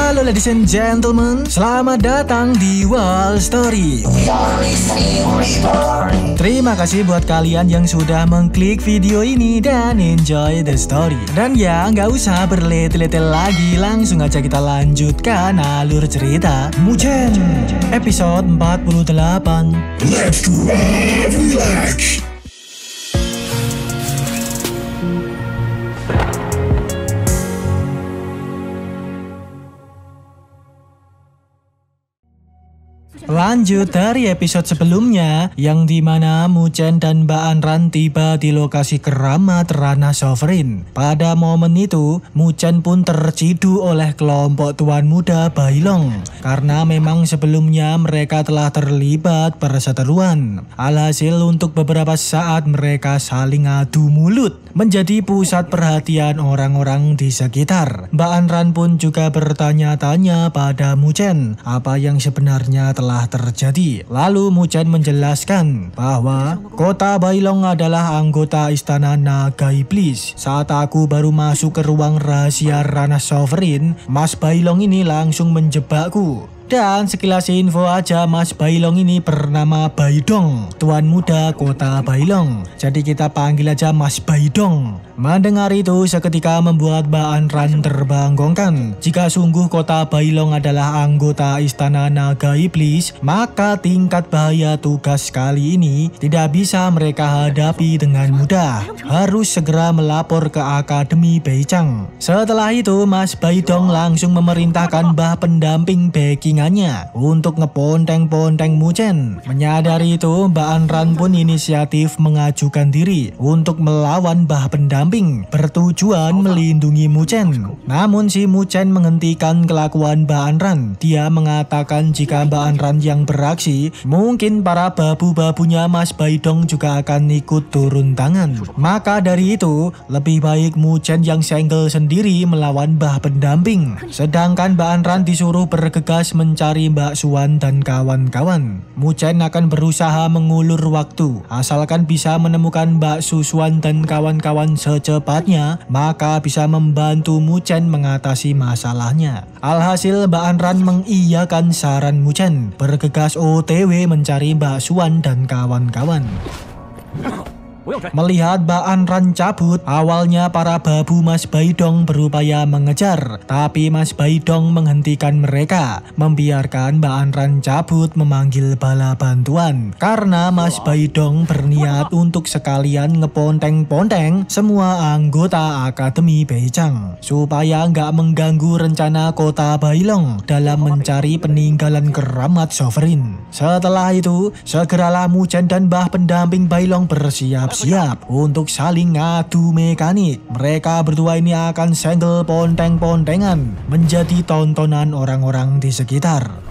Halo ladies and gentlemen, selamat datang di Wall Story. Terima kasih buat kalian yang sudah mengklik video ini dan enjoy the story. Dan ya, nggak usah berlete-lete lagi, langsung aja kita lanjutkan alur cerita Mugen episode 48. Let's relax. Lanjut dari episode sebelumnya, yang dimana Mugen dan Mbak Anran tiba di lokasi keramat Ranah Sovereign. Pada momen itu, Mugen pun terciduk oleh kelompok tuan muda Bailong, karena memang sebelumnya mereka telah terlibat perseteruan. Alhasil untuk beberapa saat mereka saling adu mulut, menjadi pusat perhatian orang-orang di sekitar. Mbak Anran pun juga bertanya-tanya pada Mugen apa yang sebenarnya telah terjadi. Lalu Mugen menjelaskan bahwa kota Bailong adalah anggota istana naga iblis. Saat aku baru masuk ke ruang rahasia Ranah Sovereign, Mas Bailong ini langsung menjebakku. Dan sekilas info aja, Mas Bailong ini bernama Baidong, tuan muda kota Bailong. Jadi kita panggil aja Mas Baidong. Mendengar itu seketika membuat Mbak Anran terbanggongkan. Jika sungguh kota Bailong adalah anggota istana naga iblis, maka tingkat bahaya tugas kali ini tidak bisa mereka hadapi dengan mudah. Harus segera melapor ke Akademi Beicang. Setelah itu Mas Baidong langsung memerintahkan Mbah pendamping backingannya untuk ngeponteng-ponteng Mugen. Menyadari itu, Mbak Anran pun inisiatif mengajukan diri untuk melawan Mbah pendamping bertujuan melindungi Mugen. Namun si Mugen menghentikan kelakuan Mbak Anran. Dia mengatakan jika Mbak Anran yang beraksi, mungkin para babu-babunya Mas Baidong juga akan ikut turun tangan. Maka dari itu, lebih baik Mugen yang senggel sendiri melawan Mbah pendamping. Sedangkan Mbak Anran disuruh bergegas mencari Mbak Suan dan kawan-kawan. Mugen akan berusaha mengulur waktu. Asalkan bisa menemukan Mbak Susuan dan kawan-kawan secepatnya, maka bisa membantu Mugen mengatasi masalahnya. Alhasil Mbak Anran mengiyakan saran Mugen, bergegas OTW mencari Mbak Suan dan kawan-kawan. Melihat Mbak Anran cabut, awalnya para babu Mas Baidong berupaya mengejar, tapi Mas Baidong menghentikan mereka, membiarkan Mbak Anran cabut memanggil bala bantuan. Karena Mas Baidong berniat untuk sekalian ngeponteng-ponteng semua anggota Akademi Beicang, supaya nggak mengganggu rencana kota Bailong dalam mencari peninggalan keramat Sovereign. Setelah itu, segeralah Mugen dan Mbah pendamping Bailong bersiap untuk saling ngadu mekanik. Mereka berdua ini akan senggel ponteng-pontengan, menjadi tontonan orang-orang di sekitar.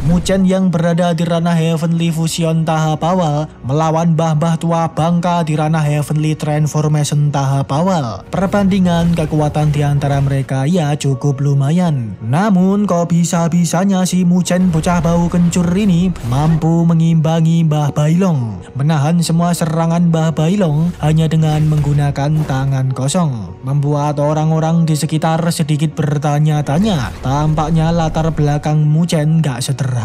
Mugen yang berada di ranah Heavenly Fusion tahap awal melawan mbah-mbah tua bangka di ranah Heavenly Transformation tahap awal. Perbandingan kekuatan di antara mereka ya cukup lumayan. Namun kok bisa-bisanya si Mugen bocah bau kencur ini mampu mengimbangi Mbah Bailong, menahan semua serangan Mbah Bailong hanya dengan menggunakan tangan kosong. Membuat orang-orang di sekitar sedikit bertanya-tanya. Tampaknya latar belakang Mugen gak sederhana.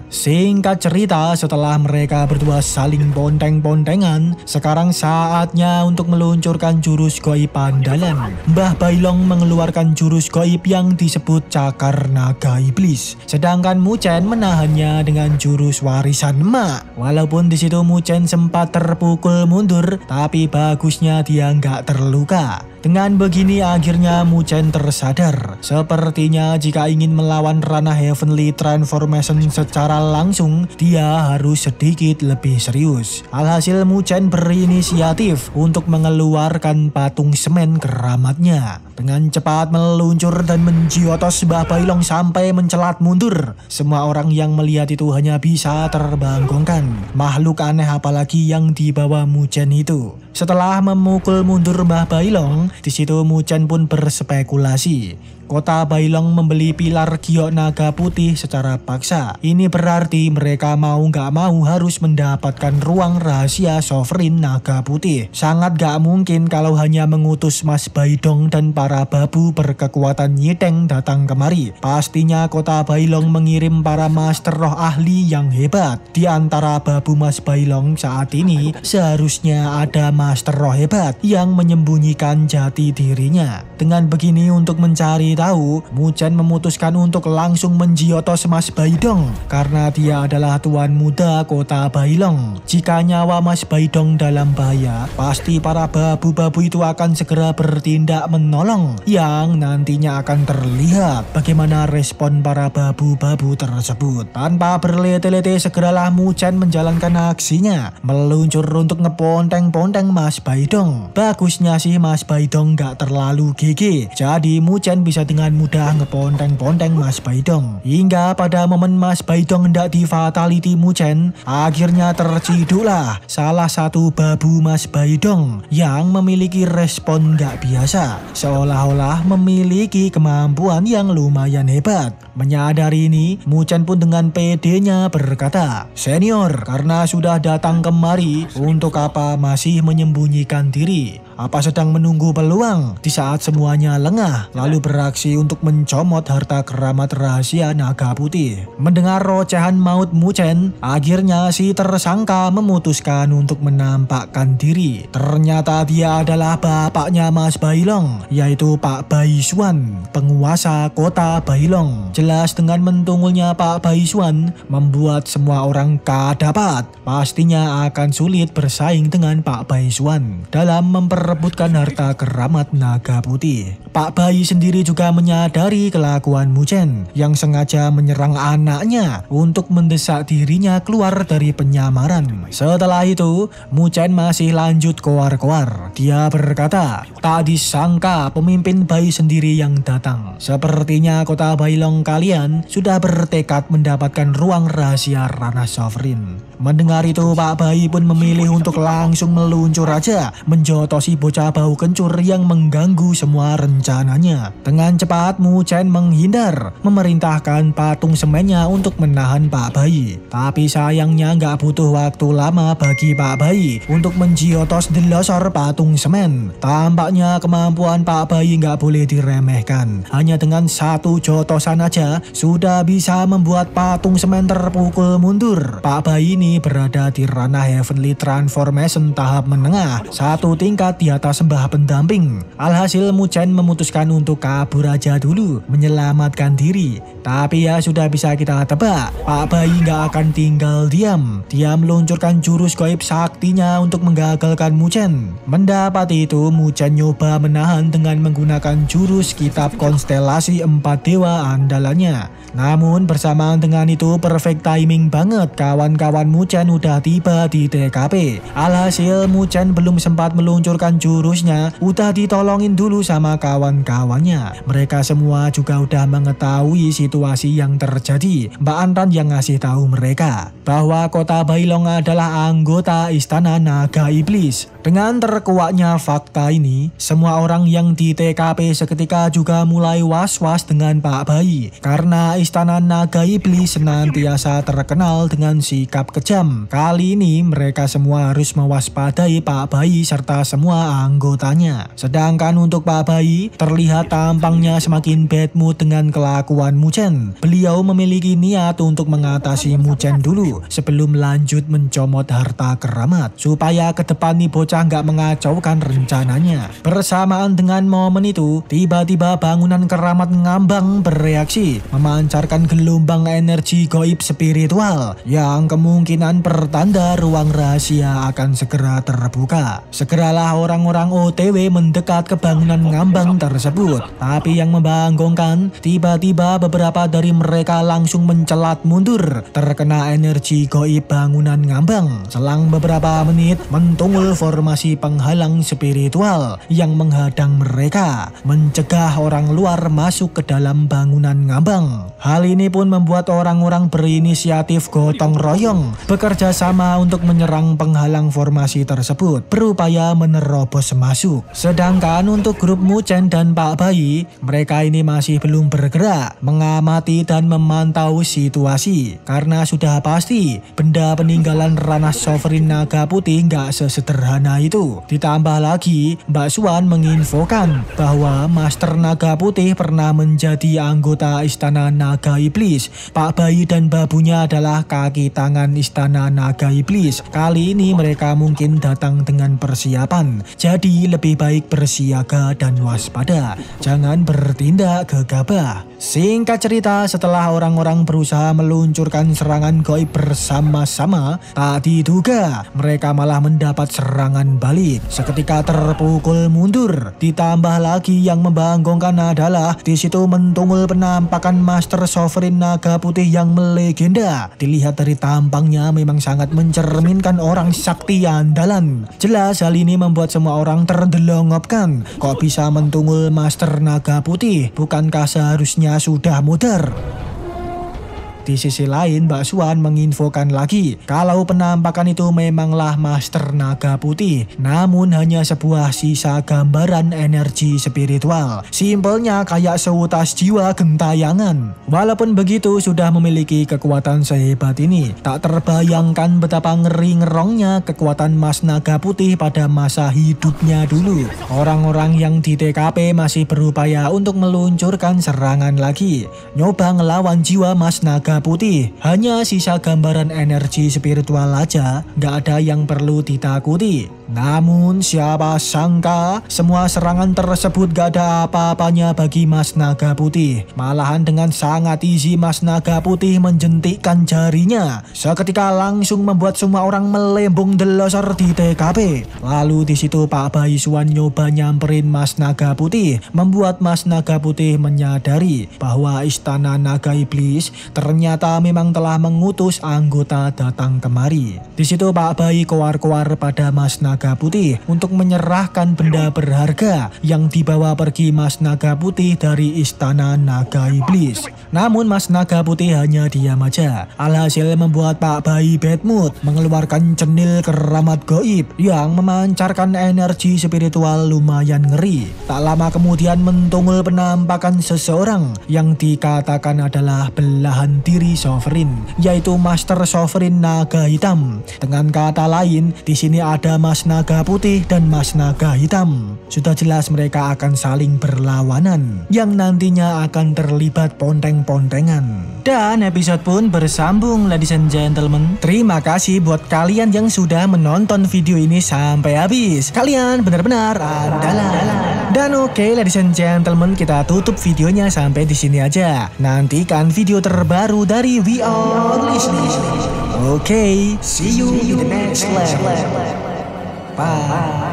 Singkat cerita, setelah mereka berdua saling ponteng-pontengan, sekarang saatnya untuk meluncurkan jurus goib andalan. Mbah Bailong mengeluarkan jurus goib yang disebut Cakar Naga Iblis, sedangkan Mugen menahannya dengan jurus warisan emak. Walaupun di situ Mugen sempat terpukul mundur, tapi bagusnya dia nggak terluka. Dengan begini akhirnya Mugen tersadar. Sepertinya jika ingin melawan ranah Heavenly Transformation secara langsung, dia harus sedikit lebih serius. Alhasil Mugen berinisiatif untuk mengeluarkan patung semen keramatnya. Dengan cepat meluncur dan menjiotos Mbah Bailong sampai mencelat mundur. Semua orang yang melihat itu hanya bisa terbanggongkan. Makhluk aneh apalagi yang dibawa Mugen itu. Setelah memukul mundur Mbah Bailong, di situ Mugen pun berspekulasi. Kota Bailong membeli pilar giok naga putih secara paksa. Ini berarti mereka mau gak mau harus mendapatkan ruang rahasia Sovereign naga putih. Sangat gak mungkin kalau hanya mengutus Mas Baidong dan para babu berkekuatan Nyiteng datang kemari. Pastinya Kota Bailong mengirim para master roh ahli yang hebat. Di antara babu Mas Bailong saat ini seharusnya ada master roh hebat yang menyembunyikan jati dirinya. Dengan begini, untuk mencari tahu, Muchen memutuskan untuk langsung menjiotos Mas Baidong karena dia adalah tuan muda Kota Bailong. Jika nyawa Mas Baidong dalam bahaya, pasti para babu-babu itu akan segera bertindak menolong, yang nantinya akan terlihat bagaimana respon para babu-babu tersebut. Tanpa berlete-lete, segeralah Muchen menjalankan aksinya, meluncur untuk ngeponteng-ponteng Mas Baidong. Bagusnya sih Mas Baidong gak terlalu GG, jadi Muchen bisa dengan mudah ngeponteng-ponteng Mas Baidong. Hingga pada momen Mas Baidong hendak di fatality Muchen, akhirnya terciduklah salah satu babu Mas Baidong yang memiliki respon gak biasa, seolah-olah memiliki kemampuan yang lumayan hebat. Menyadari ini, Muchen pun dengan pedenya berkata, "Senior, karena sudah datang kemari, untuk apa masih menyembunyikan diri? Apa sedang menunggu peluang di saat semuanya lengah lalu beraksi untuk mencomot harta keramat rahasia naga putih?" Mendengar ocehan maut Muchen, akhirnya si tersangka memutuskan untuk menampakkan diri. Ternyata dia adalah bapaknya Mas Bailong, yaitu Pak Baisuan, penguasa Kota Bailong. Jelas dengan mentungulnya Pak Baisuan membuat semua orang kadapat. Pastinya akan sulit bersaing dengan Pak Baisuan dalam memperebutkan harta keramat naga putih. Pak Bai sendiri juga menyadari kelakuan Muchen yang sengaja menyerang anaknya untuk mendesak dirinya keluar dari penyamaran. Setelah itu, Muchen masih lanjut koar-koar. Dia berkata, "Tak disangka pemimpin Bai sendiri yang datang. Sepertinya Kota Bailong kalian sudah bertekad mendapatkan ruang rahasia ranah Sovereign." Mendengar itu, Pak Bai pun memilih untuk langsung meluncur aja menjotosi bocah bau kencur yang mengganggu semua rencananya. Dengan cepat Muchen menghindar, memerintahkan patung semennya untuk menahan Pak Bai. Tapi sayangnya nggak butuh waktu lama bagi Pak Bai untuk menjiotos delosor patung semen. Tampaknya kemampuan Pak Bai nggak boleh diremehkan. Hanya dengan satu jotosan aja sudah bisa membuat patung semen terpukul mundur. Pak Bai ini berada di ranah Heavenly Transformation tahap menengah, satu tingkat di atas sembah pendamping. Alhasil Muchen memutuskan untuk kabur aja dulu, menyelamatkan diri. Tapi ya sudah bisa kita tebak, Pak Bai nggak akan tinggal diam. Dia meluncurkan jurus gaib saktinya untuk menggagalkan Muchen. Mendapat itu, Muchen nyoba menahan dengan menggunakan jurus kitab konstelasi 4 dewa andalannya. Namun bersamaan dengan itu, perfect timing banget, kawan-kawan Muchen udah tiba di TKP. Alhasil Muchen belum sempat meluncurkan jurusnya, udah ditolongin dulu sama kawan-kawannya. Mereka semua juga udah mengetahui situasi yang terjadi. Mbak Anran yang ngasih tahu mereka bahwa Kota Bailong adalah anggota Istana Naga Iblis. Dengan terkuaknya fakta ini, semua orang yang di TKP seketika juga mulai was-was dengan Pak Bai, karena Istana Naga Iblis senantiasa terkenal dengan sikap kejam. Kali ini mereka semua harus mewaspadai Pak Bai serta semua anggotanya. Sedangkan untuk Pak Bai, terlihat tampangnya semakin bad mood dengan kelakuan Muchen. Beliau memiliki niat untuk mengatasi Muchen dulu sebelum lanjut mencomot harta keramat, supaya ke depan nih bocah nggak mengacaukan rencananya. Bersamaan dengan momen itu, tiba-tiba bangunan keramat ngambang bereaksi, memancarkan gelombang energi gaib spiritual yang kemungkinan pertanda ruang rahasia akan segera terbuka. Segeralah orang-orang OTW mendekat ke bangunan ngambang tersebut. Tapi yang membangongkan, tiba-tiba beberapa dari mereka langsung mencelat mundur terkena energi gaib bangunan ngambang. Selang beberapa menit, mentungul formasi penghalang spiritual yang menghadang mereka, mencegah orang luar masuk ke dalam bangunan ngambang. Hal ini pun membuat orang-orang berinisiatif gotong royong bekerja sama untuk menyerang penghalang formasi tersebut, berupaya menerobos masuk. Sedangkan untuk grup Muchen dan Pak Bayi, mereka ini masih belum bergerak, mengamati dan memantau situasi. Karena sudah pasti benda peninggalan ranah Sovereign Naga Putih nggak sesederhana itu. Ditambah lagi, Mbak Swan menginfokan bahwa Master Naga Putih pernah menjadi anggota Istana Naga Iblis. Pak Bayi dan babunya adalah kaki tangan Istana Naga Iblis. Kali ini mereka mungkin datang dengan persiapan. Jadi lebih baik bersiaga dan waspada. Jangan bertindak gegabah. Singkat cerita, setelah orang-orang berusaha meluncurkan serangan gaib bersama-sama, tak diduga mereka malah mendapat serangan balik. Seketika terpukul mundur. Ditambah lagi yang membanggongkan adalah di situ mentungul penampakan Master Sovereign Naga Putih yang melegenda. Dilihat dari tampangnya memang sangat mencerminkan orang sakti andalan. Jelas hal ini membuat semua orang terdelongopkan. Kok bisa mentungul Master Naga Putih? Bukankah seharusnya sudah mudar? Di sisi lain, Mbak Swan menginfokan lagi kalau penampakan itu memanglah Master Naga Putih, namun hanya sebuah sisa gambaran energi spiritual. Simpelnya kayak seutas jiwa gentayangan. Walaupun begitu, sudah memiliki kekuatan sehebat ini, tak terbayangkan betapa ngeri-ngerongnya kekuatan Mas Naga Putih pada masa hidupnya dulu. Orang-orang yang di TKP masih berupaya untuk meluncurkan serangan lagi, nyoba ngelawan jiwa Mas Naga Putih. Hanya sisa gambaran energi spiritual aja, gak ada yang perlu ditakuti. Namun siapa sangka semua serangan tersebut gak ada apa-apanya bagi Mas Naga Putih. Malahan dengan sangat easy Mas Naga Putih menjentikkan jarinya. Seketika langsung membuat semua orang melembung delosor di TKP. Lalu di situ Pak Bayi Swan nyoba nyamperin Mas Naga Putih, membuat Mas Naga Putih menyadari bahwa Istana Naga Iblis ternyata memang telah mengutus anggota datang kemari. Di situ Pak Bayi koar-koar pada Mas Naga Putih untuk menyerahkan benda berharga yang dibawa pergi Mas Naga Putih dari Istana Naga Iblis. Namun Mas Naga Putih hanya diam aja. Alhasil membuat Pak Bayi bad mood, mengeluarkan cenil keramat gaib yang memancarkan energi spiritual lumayan ngeri. Tak lama kemudian mentungul penampakan seseorang yang dikatakan adalah belahan diri Sovereign, yaitu Master Sovereign Naga Hitam. Dengan kata lain, di sini ada Mas Naga Putih dan Mas Naga Hitam. Sudah jelas mereka akan saling berlawanan, yang nantinya akan terlibat ponteng-pontengan. Dan episode pun bersambung, ladies and gentlemen. Terima kasih buat kalian yang sudah menonton video ini sampai habis. Kalian benar-benar andalan. Dan oke, ladies and gentlemen, kita tutup videonya sampai di sini aja. Nantikan video terbaru dari We Are Listening. Oke, see you in the next level. Bye.